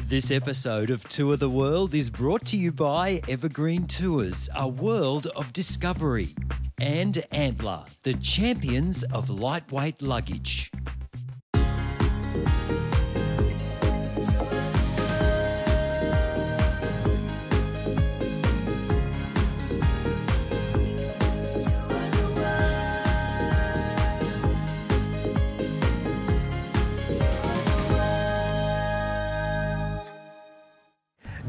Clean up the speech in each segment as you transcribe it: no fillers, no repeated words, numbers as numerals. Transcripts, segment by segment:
This episode of Tour the World is brought to you by Evergreen Tours, a world of discovery, and Antler, the champions of lightweight luggage.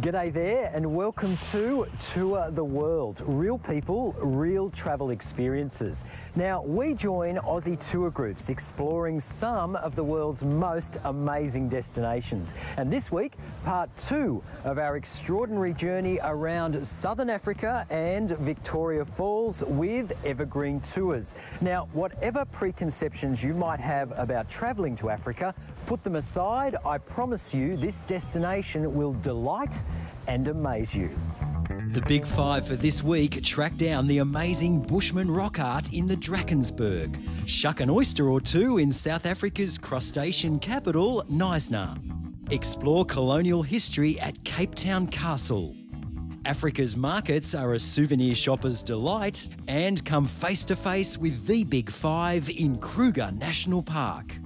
G'day there and welcome to Tour the World. Real people, real travel experiences. Now, we join Aussie tour groups exploring some of the world's most amazing destinations. And this week, part 2 of our extraordinary journey around Southern Africa and Victoria Falls with Evergreen Tours. Now, whatever preconceptions you might have about travelling to Africa, put them aside. I promise you this destination will delight and amaze you. The Big Five for this week track down the amazing Bushman rock art in the Drakensberg, shuck an oyster or two in South Africa's crustacean capital, Knysna, explore colonial history at Cape Town Castle. Africa's markets are a souvenir shopper's delight, and come face to face with the Big Five in Kruger National Park.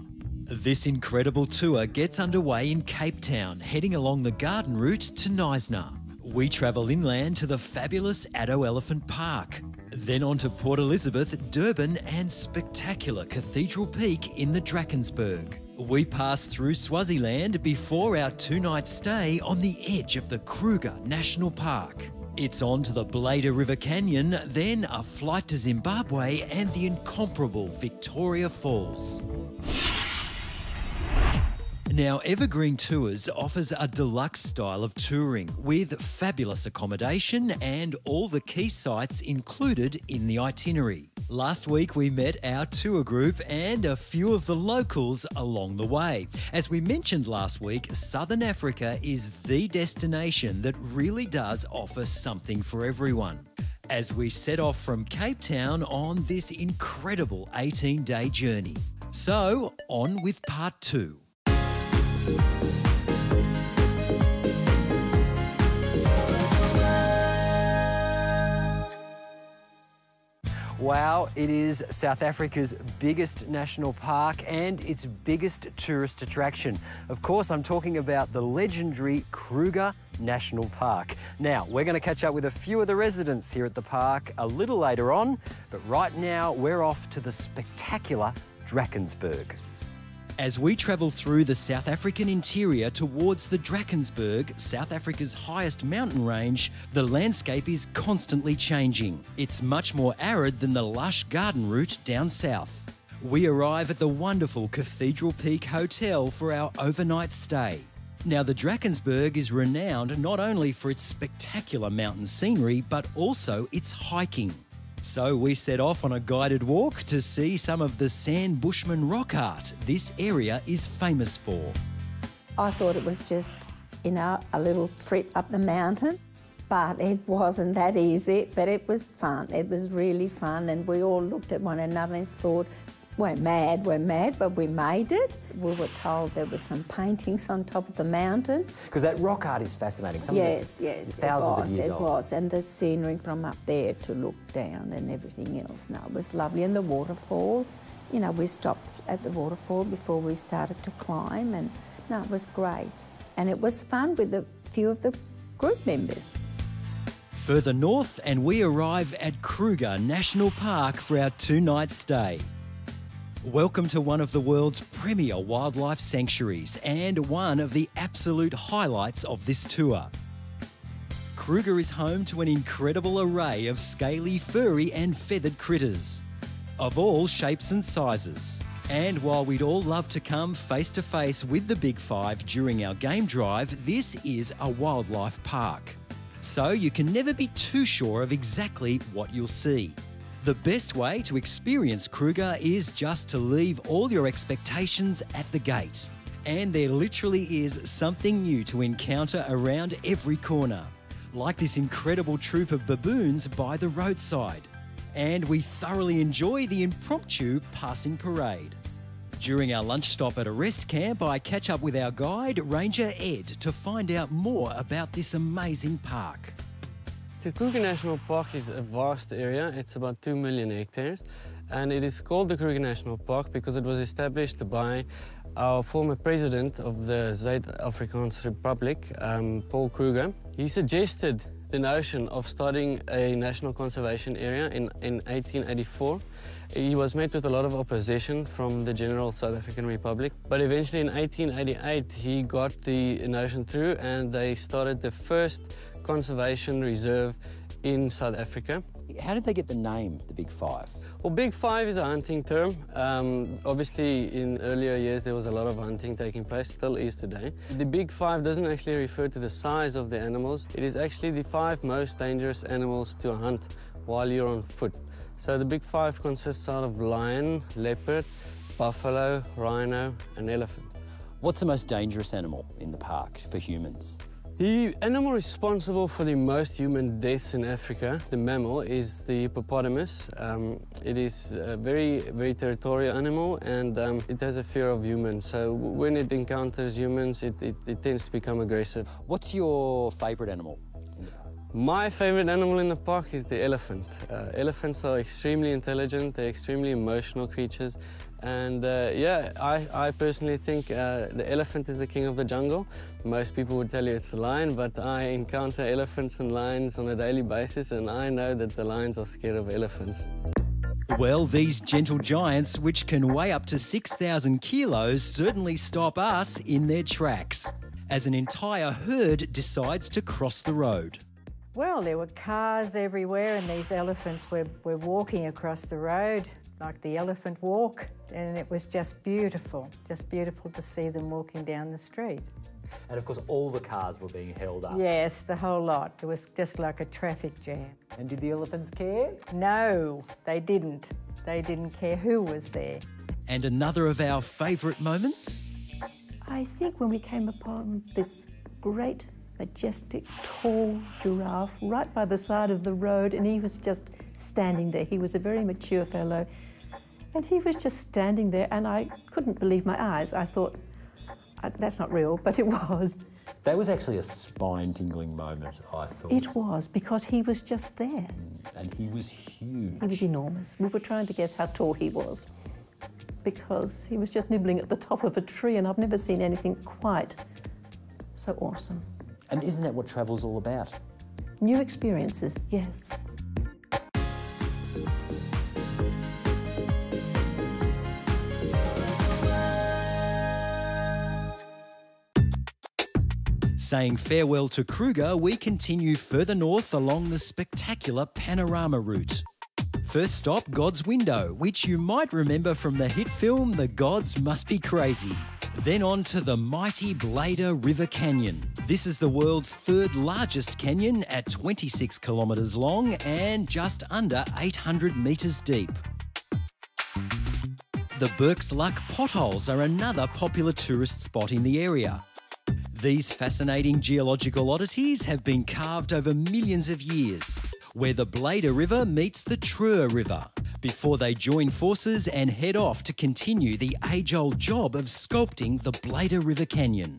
This incredible tour gets underway in Cape Town, heading along the garden route to Knysna. We travel inland to the fabulous Addo Elephant Park, then on to Port Elizabeth, Durban and spectacular Cathedral Peak in the Drakensberg. We pass through Swaziland before our 2-night stay on the edge of the Kruger National Park. It's on to the Blader River Canyon, then a flight to Zimbabwe and the incomparable Victoria Falls. Now, Evergreen Tours offers a deluxe style of touring with fabulous accommodation and all the key sites included in the itinerary. Last week we met our tour group and a few of the locals along the way. As we mentioned last week, Southern Africa is the destination that really does offer something for everyone. As we set off from Cape Town on this incredible 18-day journey. So, on with part 2. Wow, it is South Africa's biggest national park and its biggest tourist attraction. Of course, I'm talking about the legendary Kruger National Park. Now, we're going to catch up with a few of the residents here at the park a little later on, but right now we're off to the spectacular Drakensberg. As we travel through the South African interior towards the Drakensberg, South Africa's highest mountain range, the landscape is constantly changing. It's much more arid than the lush garden route down south. We arrive at the wonderful Cathedral Peak Hotel for our overnight stay. Now, the Drakensberg is renowned not only for its spectacular mountain scenery, but also its hiking. So we set off on a guided walk to see some of the Sand Bushman rock art this area is famous for. I thought it was just, a little trip up the mountain, but it wasn't that easy, but it was fun. It was really fun, and we all looked at one another and thought, we're mad, but we made it. We were told there were some paintings on top of the mountain. Because that rock art is fascinating. Yes, thousands of years old. It was, and the scenery from up there to look down and everything else. No, it was lovely. And the waterfall, we stopped at the waterfall before we started to climb, and no, it was great. And it was fun with a few of the group members. Further north, and we arrive at Kruger National Park for our 2-night stay. Welcome to one of the world's premier wildlife sanctuaries and one of the absolute highlights of this tour. Kruger is home to an incredible array of scaly, furry and feathered critters, of all shapes and sizes. And while we'd all love to come face to face with the Big Five during our game drive, this is a wildlife park. So you can never be too sure of exactly what you'll see. The best way to experience Kruger is just to leave all your expectations at the gate. And there literally is something new to encounter around every corner, like this incredible troop of baboons by the roadside. And we thoroughly enjoy the impromptu passing parade. During our lunch stop at a rest camp, I catch up with our guide, Ranger Ed, to find out more about this amazing park. The Kruger National Park is a vast area. It's about 2 million hectares. And it is called the Kruger National Park because it was established by our former president of the Zuid-Afrikaanse Republic, Paul Kruger. He suggested the notion of starting a national conservation area in 1884. He was met with a lot of opposition from the General South African Republic, but eventually in 1888 he got the notion through and they started the first conservation reserve in South Africa. How did they get the name, the Big Five? Well, Big Five is a hunting term. Obviously, in earlier years, there was a lot of hunting taking place, still is today. The Big Five doesn't actually refer to the size of the animals. It is actually the 5 most dangerous animals to hunt while you're on foot. So the Big Five consists out of lion, leopard, buffalo, rhino, and elephant. What's the most dangerous animal in the park for humans? The animal responsible for the most human deaths in Africa, the mammal, is the hippopotamus. It is a very, very territorial animal and it has a fear of humans. So when it encounters humans, it tends to become aggressive. What's your favourite animal in the park? My favourite animal in the park is the elephant. Elephants are extremely intelligent, they're extremely emotional creatures. And yeah, I personally think the elephant is the king of the jungle. Most people would tell you it's the lion, but I encounter elephants and lions on a daily basis, and I know that the lions are scared of elephants. Well, these gentle giants, which can weigh up to 6,000 kilos, certainly stop us in their tracks, as an entire herd decides to cross the road. Well, there were cars everywhere and these elephants were walking across the road, like the elephant walk, and it was just beautiful to see them walking down the street. And of course, all the cars were being held up. Yes, the whole lot. It was just like a traffic jam. And did the elephants care? No, they didn't. They didn't care who was there. And another of our favourite moments? I think when we came upon this great, majestic, tall giraffe right by the side of the road, and he was just standing there. He was a very mature fellow, and he was just standing there, and I couldn't believe my eyes. I thought, that's not real, but it was. That was actually a spine-tingling moment, I thought. It was, because he was just there. And he was huge. He was enormous. We were trying to guess how tall he was, because he was just nibbling at the top of a tree, and I've never seen anything quite so awesome. And isn't that what travel's all about? New experiences, yes. Saying farewell to Kruger, we continue further north along the spectacular panorama route. First stop, God's Window, which you might remember from the hit film The Gods Must Be Crazy. Then on to the mighty Blader River Canyon. This is the world's 3rd largest canyon at 26 kilometres long and just under 800 metres deep. The Burke's Luck potholes are another popular tourist spot in the area. These fascinating geological oddities have been carved over millions of years, where the Blader River meets the Treur River, before they join forces and head off to continue the age-old job of sculpting the Blader River Canyon.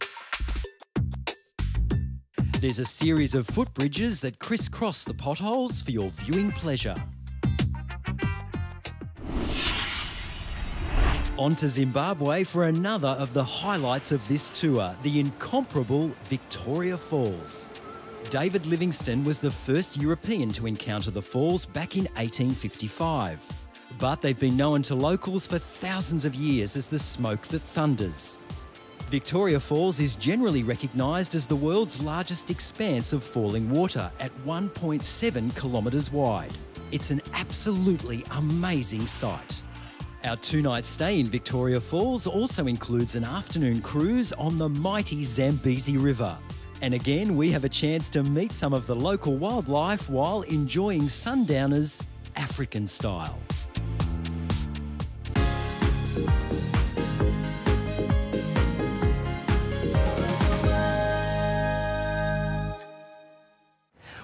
There's a series of footbridges that crisscross the potholes for your viewing pleasure. On to Zimbabwe for another of the highlights of this tour, the incomparable Victoria Falls. David Livingstone was the first European to encounter the falls back in 1855. But they've been known to locals for thousands of years as the smoke that thunders. Victoria Falls is generally recognised as the world's largest expanse of falling water at 1.7 kilometres wide. It's an absolutely amazing sight. Our 2-night stay in Victoria Falls also includes an afternoon cruise on the mighty Zambezi River. And again, we have a chance to meet some of the local wildlife while enjoying sundowners African style.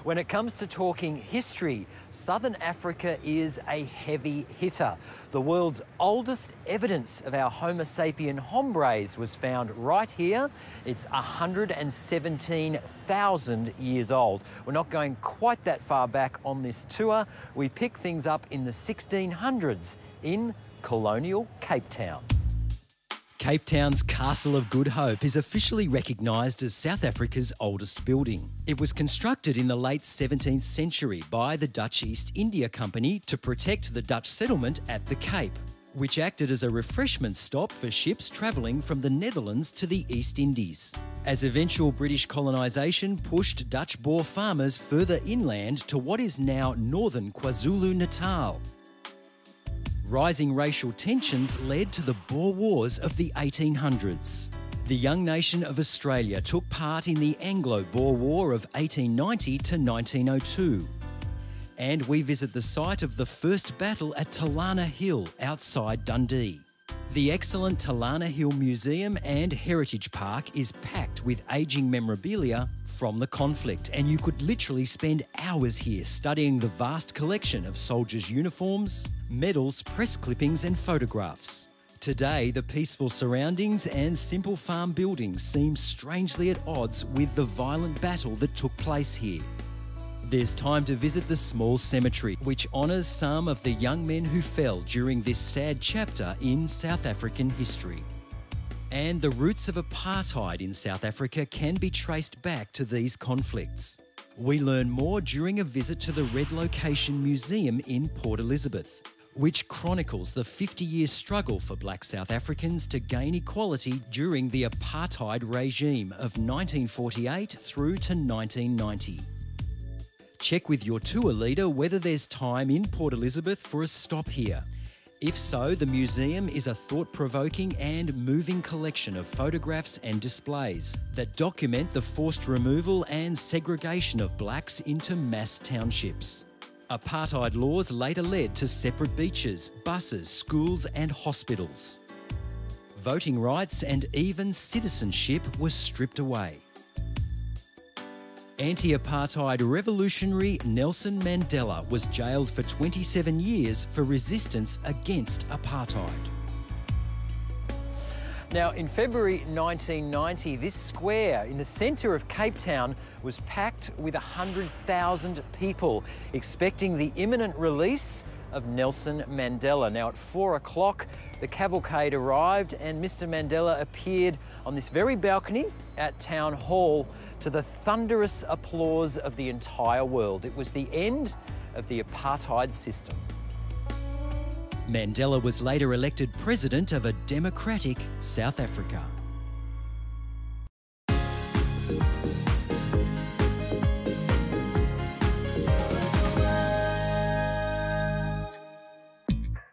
When it comes to talking history, Southern Africa is a heavy hitter. The world's oldest evidence of our Homo sapien hombres was found right here. It's 117,000 years old. We're not going quite that far back on this tour. We pick things up in the 1600s in colonial Cape Town. Cape Town's Castle of Good Hope is officially recognised as South Africa's oldest building. It was constructed in the late 17th century by the Dutch East India Company to protect the Dutch settlement at the Cape, which acted as a refreshment stop for ships travelling from the Netherlands to the East Indies. As eventual British colonisation pushed Dutch Boer farmers further inland to what is now northern KwaZulu-Natal. Rising racial tensions led to the Boer Wars of the 1800s. The young nation of Australia took part in the Anglo-Boer War of 1890 to 1902. And we visit the site of the first battle at Talana Hill outside Dundee. The excellent Talana Hill Museum and Heritage Park is packed with ageing memorabilia from the conflict, and you could literally spend hours here studying the vast collection of soldiers' uniforms, medals, press clippings and photographs. Today, the peaceful surroundings and simple farm buildings seem strangely at odds with the violent battle that took place here. There's time to visit the small cemetery, which honours some of the young men who fell during this sad chapter in South African history. And the roots of apartheid in South Africa can be traced back to these conflicts. We learn more during a visit to the Red Location Museum in Port Elizabeth, which chronicles the 50-year struggle for black South Africans to gain equality during the apartheid regime of 1948 through to 1990. Check with your tour leader whether there's time in Port Elizabeth for a stop here. If so, the museum is a thought-provoking and moving collection of photographs and displays that document the forced removal and segregation of blacks into mass townships. Apartheid laws later led to separate beaches, buses, schools and hospitals. Voting rights and even citizenship was stripped away. Anti-apartheid revolutionary Nelson Mandela was jailed for 27 years for resistance against apartheid. Now, in February 1990, this square in the centre of Cape Town was packed with 100,000 people expecting the imminent release of Nelson Mandela. Now, at 4 o'clock, the cavalcade arrived and Mr. Mandela appeared on this very balcony at Town Hall to the thunderous applause of the entire world. It was the end of the apartheid system. Mandela was later elected president of a democratic South Africa.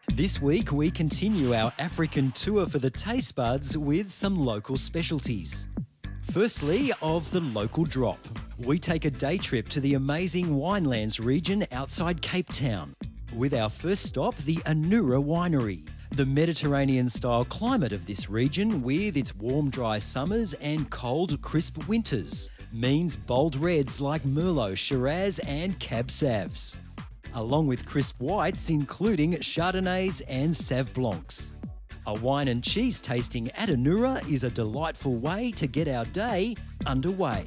This week, we continue our African tour for the taste buds with some local specialties. Firstly, of the local drop. We take a day trip to the amazing Winelands region outside Cape Town, with our first stop, the Anura Winery. The Mediterranean-style climate of this region, with its warm, dry summers and cold, crisp winters, means bold reds like Merlot, Shiraz and Cab Savs, along with crisp whites including Chardonnays and Sauv Blancs. A wine and cheese tasting at Anura is a delightful way to get our day underway.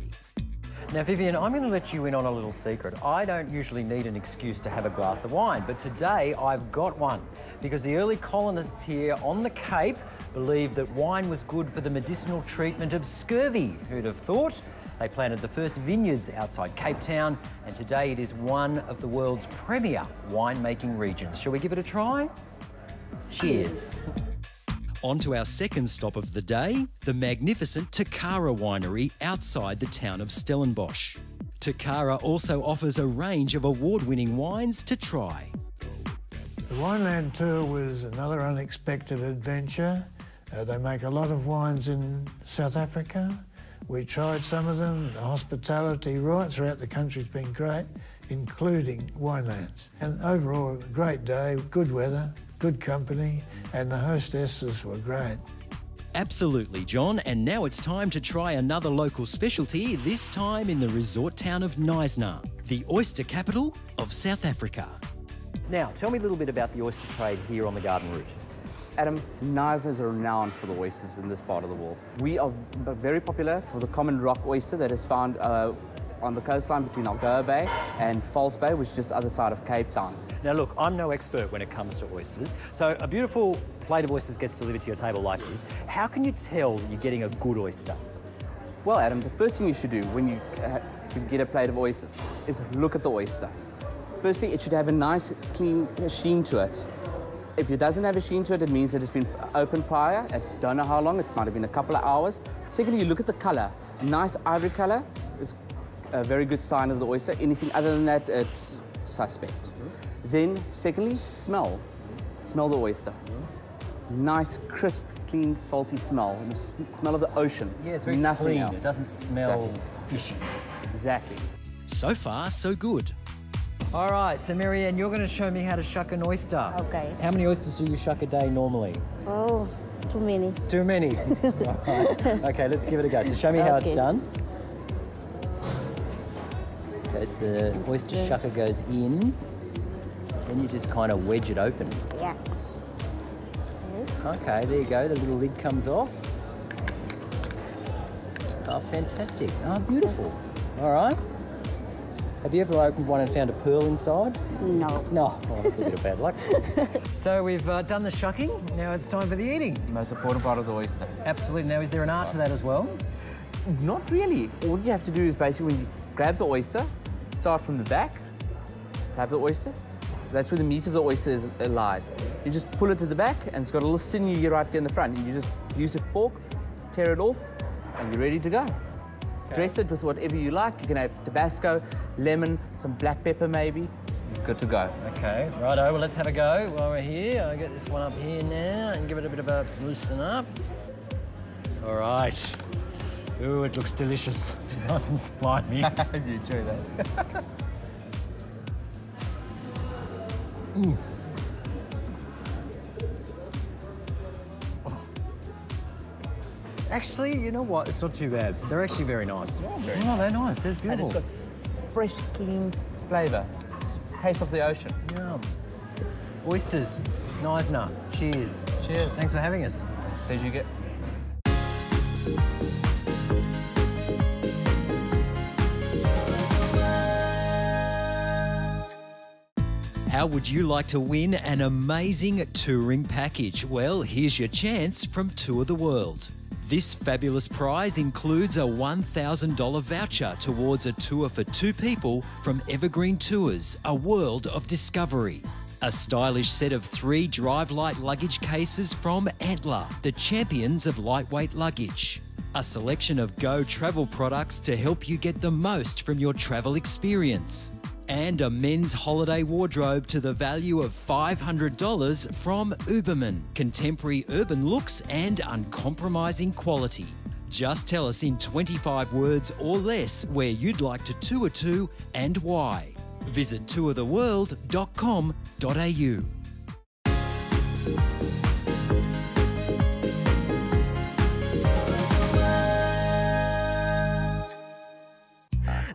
Now, Vivian, I'm going to let you in on a little secret. I don't usually need an excuse to have a glass of wine, but today I've got one because the early colonists here on the Cape believed that wine was good for the medicinal treatment of scurvy. Who'd have thought? They planted the first vineyards outside Cape Town, and today it is one of the world's premier winemaking regions. Shall we give it a try? Cheers. On to our second stop of the day, the magnificent Takara Winery outside the town of Stellenbosch. Takara also offers a range of award-winning wines to try. The Wineland tour was another unexpected adventure. They make a lot of wines in South Africa. We tried some of them. The hospitality right throughout the country's been great, including Winelands. And overall, a great day, good weather, good company, and the hostesses were great. Absolutely, John. And now it's time to try another local specialty, this time in the resort town of Knysna, the oyster capital of South Africa. Now, tell me a little bit about the oyster trade here on the Garden Route. Adam, Knysna is renowned for the oysters in this part of the world. We are very popular for the common rock oyster that is found on the coastline between Algoa Bay and False Bay, which is just the other side of Cape Town. Now look, I'm no expert when it comes to oysters, so a beautiful plate of oysters gets delivered to your table like this. How can you tell you're getting a good oyster? Well, Adam, the first thing you should do when you get a plate of oysters is look at the oyster. Firstly, it should have a nice, clean sheen to it. If it doesn't have a sheen to it, it means that it's been open prior. I don't know how long, it might have been a couple of hours. Secondly, you look at the colour. A nice ivory colour is a very good sign of the oyster. Anything other than that, it's suspect. Then, secondly, smell. Smell the oyster. Nice, crisp, clean, salty smell. And the smell of the ocean. Yeah, it's very Nothing clean. else. It doesn't smell fishy. Exactly. So far, so good. All right, so Marianne, you're going to show me how to shuck an oyster. Okay. How many oysters do you shuck a day normally? Oh, too many. Too many. Right. Okay, let's give it a go. So show me how it's done. Okay, so the oyster shucker goes in, then you just kind of wedge it open. Yeah. Yes. Okay, there you go. The little lid comes off. Oh, fantastic. Oh, beautiful. Yes. All right. Have you ever opened one and found a pearl inside? No. No. Oh, that's a bit of bad luck. So we've done the shucking. Now it's time for the eating. Most important part of the oyster. Absolutely. Now, is there an art to that as well? Not really. All you have to do is basically when you grab the oyster, start from the back, have the oyster. That's where the meat of the oyster lies. You just pull it to the back, and it's got a little sinew here right here in the front. And you just use a fork, tear it off, and you're ready to go. Okay. Dress it with whatever you like. You can have Tabasco, lemon, some black pepper maybe. You're good to go. Okay, righto. Well, let's have a go while we're here. I'll get this one up here now and give it a bit of a loosen up. All right. Ooh, it looks delicious. Nice and slimy. You enjoy that. Actually, you know what? It's not too bad. They're actually very nice. Yeah, very nice. They're nice. They're And beautiful. it's got fresh, clean flavour. Taste of the ocean. Yum. Oysters. Knysna. Cheers. Cheers. Thanks for having us. Pleasure you get. How would you like to win an amazing touring package? Well, here's your chance from Tour the World. This fabulous prize includes a $1,000 voucher towards a tour for 2 people from Evergreen Tours, a world of discovery. A stylish set of 3 Drive Light luggage cases from Antler, the champions of lightweight luggage. A selection of Go travel products to help you get the most from your travel experience. And a men's holiday wardrobe to the value of $500 from Uberman. Contemporary urban looks and uncompromising quality. Just tell us in 25 words or less where you'd like to tour to and why. Visit tourtheworld.com.au.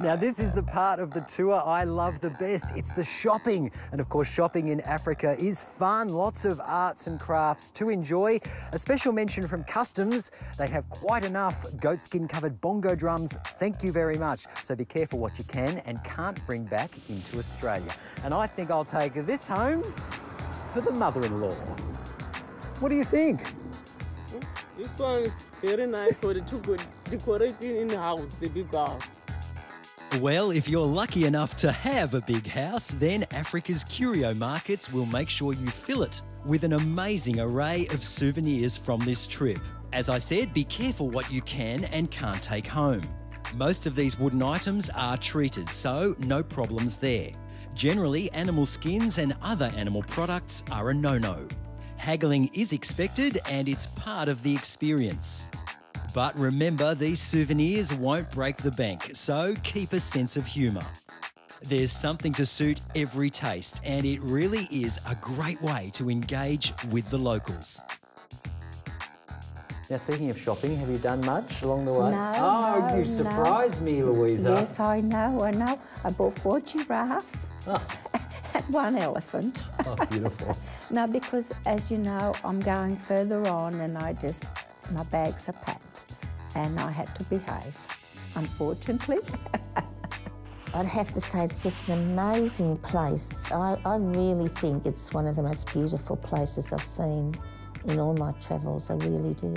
Now, this is the part of the tour I love the best. It's the shopping. And of course, shopping in Africa is fun. Lots of arts and crafts to enjoy. A special mention from Customs. They have quite enough goatskin covered bongo drums. Thank you very much. So be careful what you can and can't bring back into Australia. And I think I'll take this home for the mother-in-law. What do you think? This one is very nice for the two good decorating in the house, the big house. Well, if you're lucky enough to have a big house, then Africa's Curio Markets will make sure you fill it with an amazing array of souvenirs from this trip. As I said, be careful what you can and can't take home. Most of these wooden items are treated, so no problems there. Generally, animal skins and other animal products are a no-no. Haggling is expected and it's part of the experience. But remember, these souvenirs won't break the bank, so keep a sense of humour. There's something to suit every taste, and it really is a great way to engage with the locals. Now, speaking of shopping, have you done much along the way? No, Oh, no, you surprised me, Louisa. Yes, I know. I bought 4 giraffes and 1 elephant. Oh, beautiful. No, because as you know, I'm going further on and my bags are packed and I had to behave, unfortunately. I'd have to say it's just an amazing place. I really think it's one of the most beautiful places I've seen in all my travels. I really do.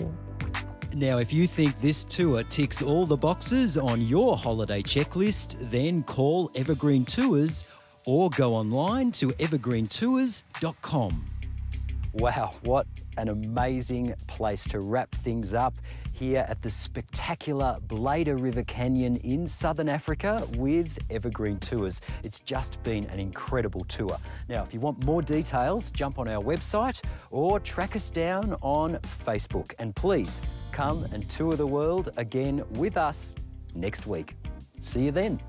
Now, if you think this tour ticks all the boxes on your holiday checklist, then call Evergreen Tours or go online to evergreentours.com. Wow, what an amazing place to wrap things up here at the spectacular Blader River Canyon in Southern Africa with Evergreen Tours. It's just been an incredible tour. Now, if you want more details, jump on our website or track us down on Facebook. And please come and tour the world again with us next week. See you then.